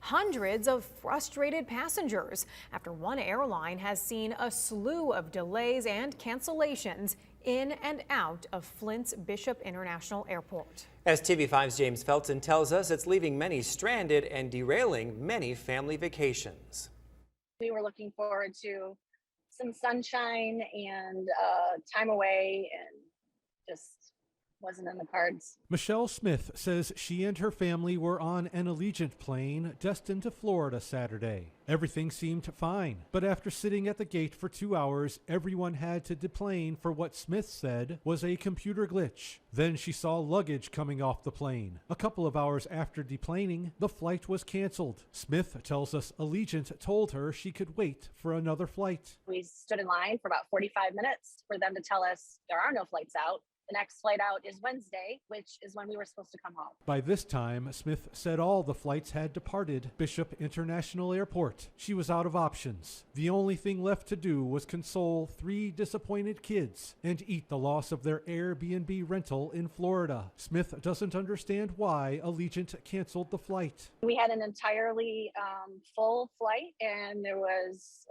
hundreds of frustrated passengers after one airline has seen a slew of delays and cancellations in and out of Flint's Bishop International Airport. As TV5's James Felton tells us, it's leaving many stranded and derailing many family vacations. We were looking forward to some sunshine and time away, and just wasn't in the cards. Michelle Smith says she and her family were on an Allegiant plane destined to Florida Saturday. Everything seemed fine, but after sitting at the gate for 2 hours, everyone had to deplane for what Smith said was a computer glitch. Then she saw luggage coming off the plane. A couple of hours after deplaning, the flight was canceled. Smith tells us Allegiant told her she could wait for another flight. We stood in line for about 45 minutes for them to tell us there are no flights out. The next flight out is Wednesday, which is when we were supposed to come home. By this time, Smith said all the flights had departed Bishop International Airport. She was out of options. The only thing left to do was console 3 disappointed kids and eat the loss of their Airbnb rental in Florida. Smith doesn't understand why Allegiant canceled the flight. We had an entirely full flight, and there was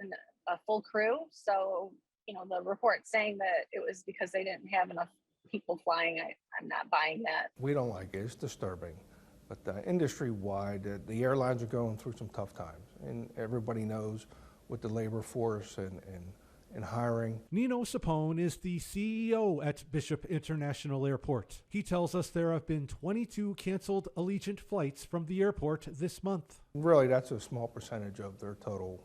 a full crew. So, the report saying that it was because they didn't have enough people flying, I'm not buying that. We don't like it. It's disturbing. But industry-wide, the airlines are going through some tough times, and everybody knows with the labor force and hiring. Nino Sapone is the CEO at Bishop International Airport. He tells us there have been 22 canceled Allegiant flights from the airport this month. Really, that's a small percentage of their total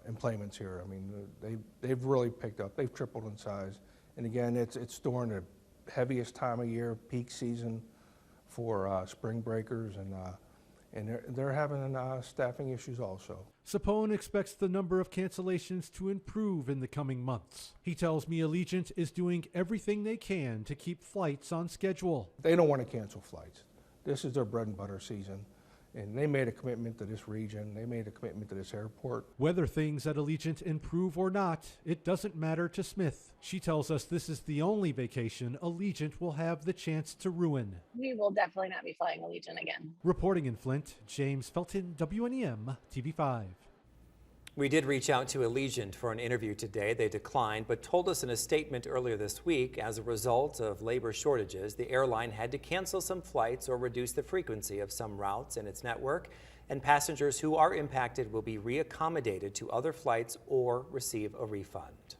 employments here. I mean, they've really picked up. They've tripled in size. And again, it's during the heaviest time of year, peak season for spring breakers, and they're having staffing issues also. Sapone expects the number of cancellations to improve in the coming months. He tells me Allegiant is doing everything they can to keep flights on schedule. They don't want to cancel flights. This is their bread and butter season. And they made a commitment to this region. They made a commitment to this airport. Whether things at Allegiant improve or not, it doesn't matter to Smith. She tells us this is the only vacation Allegiant will have the chance to ruin. We will definitely not be flying Allegiant again. Reporting in Flint, James Felton, WNEM, TV5. We did reach out to Allegiant for an interview today. They declined, but told us in a statement earlier this week, as a result of labor shortages, the airline had to cancel some flights or reduce the frequency of some routes in its network, and passengers who are impacted will be reaccommodated to other flights or receive a refund.